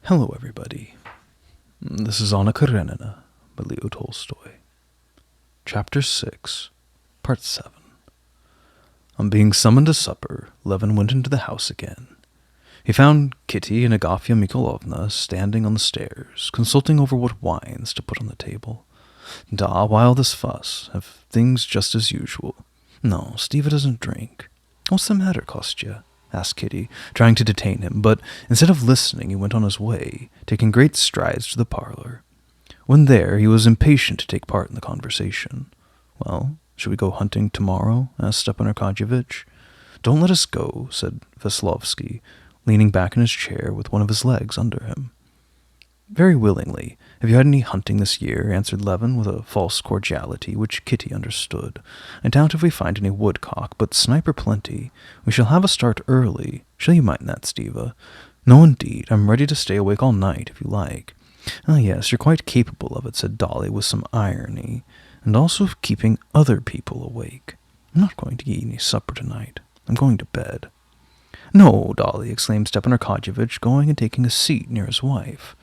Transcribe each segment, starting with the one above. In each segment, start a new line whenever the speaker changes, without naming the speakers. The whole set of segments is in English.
Hello, everybody. This is Anna Karenina by Leo Tolstoy. Chapter 6, Part 7. On being summoned to supper, Levin went into the house again. He found Kitty and Agafya Mikhailovna standing on the stairs, consulting over what wines to put on the table. Why all this fuss? Have things just as usual? No, Steva doesn't drink. What's the matter, Kostya? Asked Kitty, trying to detain him, but instead of listening, he went on his way, taking great strides to the parlor. When there, he was impatient to take part in the conversation. Well, should we go hunting tomorrow? Asked Stepan Arkadyevitch. Don't let us go, said Veslovsky, leaning back in his chair with one of his legs under him. Very willingly. Have you had any hunting this year? Answered Levin with a false cordiality, which Kitty understood. I doubt if we find any woodcock, but snipe are plenty. We shall have a start early. Shall you mind that, Steva? No, indeed. I'm ready to stay awake all night, if you like. Ah, yes, you're quite capable of it, said Dolly with some irony, and also of keeping other people awake. I'm not going to eat any supper tonight. I'm going to bed. No, Dolly, exclaimed Stepan Arkadyevitch, going and taking a seat near his wife.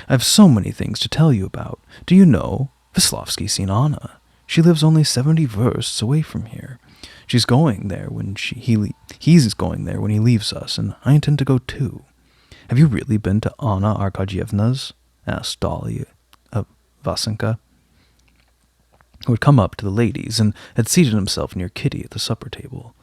I have so many things to tell you about. Do you know? Veslovsky's seen Anna. She lives only 70 versts away from here. He's going there when he leaves us, and I intend to go too. Have you really been to Anna Arkadyevna's? Asked Dolly of Vasenka, who had come up to the ladies and had seated himself near Kitty at the supper table.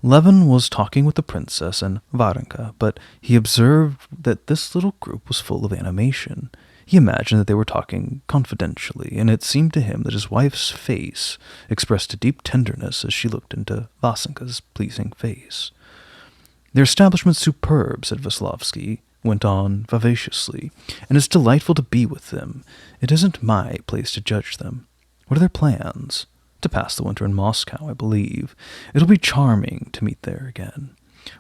Levin was talking with the princess and Varenka, but he observed that this little group was full of animation. He imagined that they were talking confidentially, and it seemed to him that his wife's face expressed a deep tenderness as she looked into Vasenka's pleasing face. Their establishment's superb, said Veslovsky, went on vivaciously, and it's delightful to be with them. It isn't my place to judge them. What are their plans? To pass the winter in Moscow, I believe. It'll be charming to meet there again.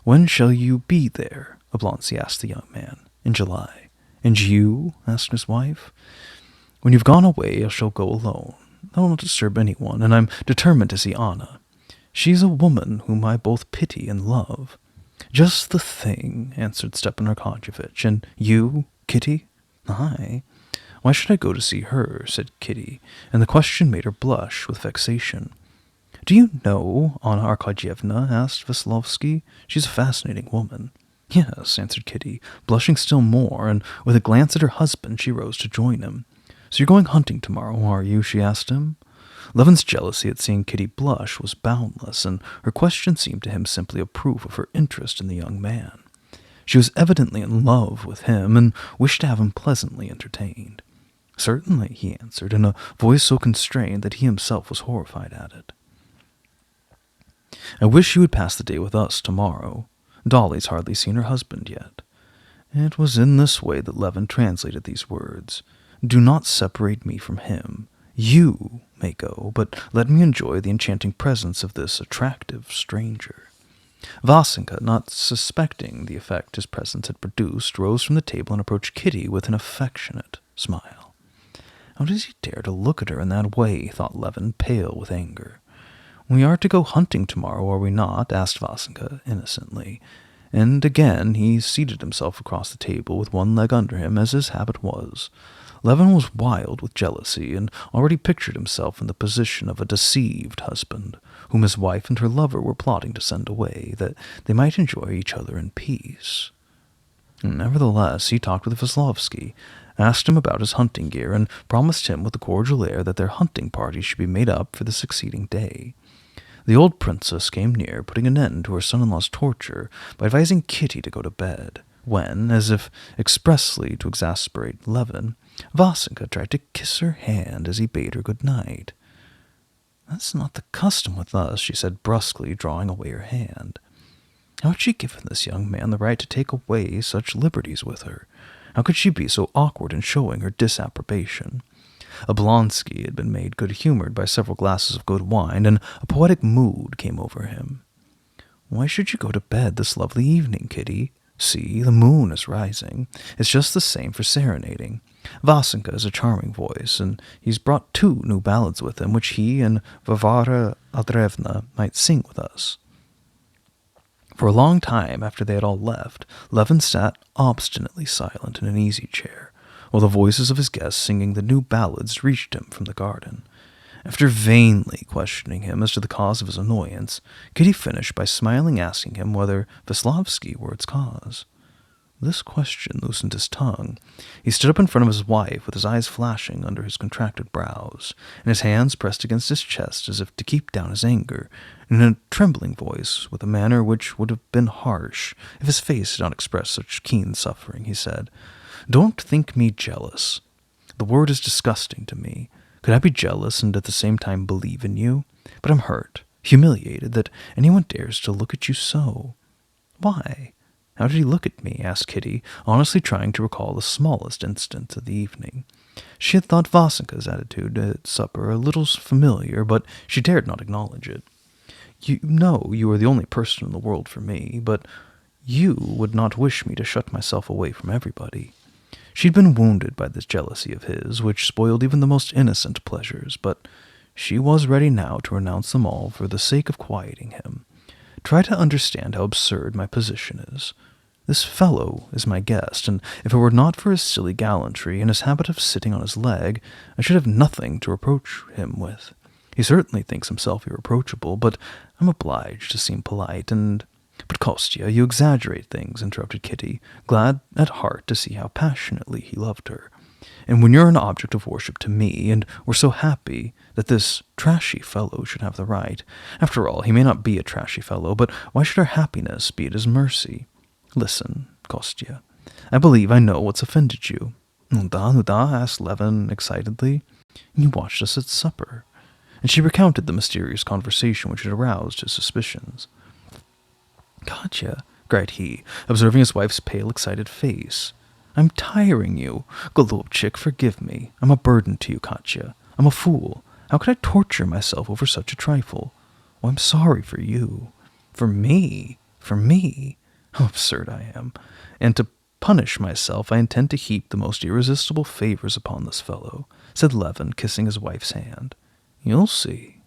When shall you be there? Oblonsky asked the young man. In July. And you? Asked his wife. When you've gone away, I shall go alone. I will not disturb anyone, and I'm determined to see Anna. She's a woman whom I both pity and love. Just the thing, answered Stepan Arkadyevitch. And you, Kitty? Aye. Why should I go to see her? Said Kitty, and the question made her blush with vexation. Do you know Anna Arkadyevna? Asked Veslovsky. She's a fascinating woman. Yes, answered Kitty, blushing still more, and with a glance at her husband she rose to join him. So you're going hunting tomorrow, are you? She asked him. Levin's jealousy at seeing Kitty blush was boundless, and her question seemed to him simply a proof of her interest in the young man. She was evidently in love with him, and wished to have him pleasantly entertained. Certainly, he answered, in a voice so constrained that he himself was horrified at it. I wish you would pass the day with us tomorrow. Dolly's hardly seen her husband yet. It was in this way that Levin translated these words. Do not separate me from him. You may go, but let me enjoy the enchanting presence of this attractive stranger. Vasenka, not suspecting the effect his presence had produced, rose from the table and approached Kitty with an affectionate smile. How does he dare to look at her in that way? Thought Levin, pale with anger. We are to go hunting tomorrow, are we not? Asked Vasenka innocently, and again he seated himself across the table with one leg under him, as his habit was. Levin was wild with jealousy, and already pictured himself in the position of a deceived husband, whom his wife and her lover were plotting to send away, that they might enjoy each other in peace. Nevertheless, he talked with Veslovsky, asked him about his hunting gear, and promised him with a cordial air that their hunting party should be made up for the succeeding day. The old princess came near putting an end to her son-in-law's torture by advising Kitty to go to bed, when, as if expressly to exasperate Levin, Vasenka tried to kiss her hand as he bade her good night. That's not the custom with us, she said brusquely, drawing away her hand. How had she given this young man the right to take away such liberties with her? How could she be so awkward in showing her disapprobation? Oblonsky had been made good-humored by several glasses of good wine, and a poetic mood came over him. Why should you go to bed this lovely evening, Kitty? See, the moon is rising. It's just the same for serenading. Vasenka has a charming voice, and he's brought 2 new ballads with him, which he and Varvara Andreevna might sing with us. For a long time after they had all left, Levin sat obstinately silent in an easy chair, while the voices of his guests singing the new ballads reached him from the garden. After vainly questioning him as to the cause of his annoyance, Kitty finished by smilingly asking him whether Veslovsky were its cause. This question loosened his tongue. He stood up in front of his wife with his eyes flashing under his contracted brows, and his hands pressed against his chest as if to keep down his anger, and in a trembling voice, with a manner which would have been harsh if his face did not express such keen suffering, he said, "Don't think me jealous. The word is disgusting to me. Could I be jealous and at the same time believe in you? But I'm hurt, humiliated that anyone dares to look at you so." "Why? How did he look at me?" asked Kitty, honestly trying to recall the smallest incident of the evening. She had thought Vasenka's attitude at supper a little familiar, but she dared not acknowledge it. "You know you are the only person in the world for me, but you would not wish me to shut myself away from everybody." She'd been wounded by this jealousy of his, which spoiled even the most innocent pleasures, but she was ready now to renounce them all for the sake of quieting him. "Try to understand how absurd my position is. This fellow is my guest, and if it were not for his silly gallantry and his habit of sitting on his leg, I should have nothing to reproach him with. He certainly thinks himself irreproachable, but I'm obliged to seem polite, and—" "But, Kostya, you exaggerate things," interrupted Kitty, glad at heart to see how passionately he loved her. "And when you're an object of worship to me, and we're so happy that this trashy fellow should have the right. After all, he may not be a trashy fellow, but why should our happiness be at his mercy? Listen, Kostya, I believe I know what's offended you." "Nu da," asked Levin excitedly. "You watched us at supper." And she recounted the mysterious conversation which had aroused his suspicions. "Katya," cried he, observing his wife's pale, excited face, "I'm tiring you. Golubchik, forgive me. I'm a burden to you, Katya. I'm a fool. How could I torture myself over such a trifle? Oh, I'm sorry for you." "For me? For me? How absurd I am. And to punish myself, I intend to heap the most irresistible favors upon this fellow," said Levin, kissing his wife's hand. "You'll see."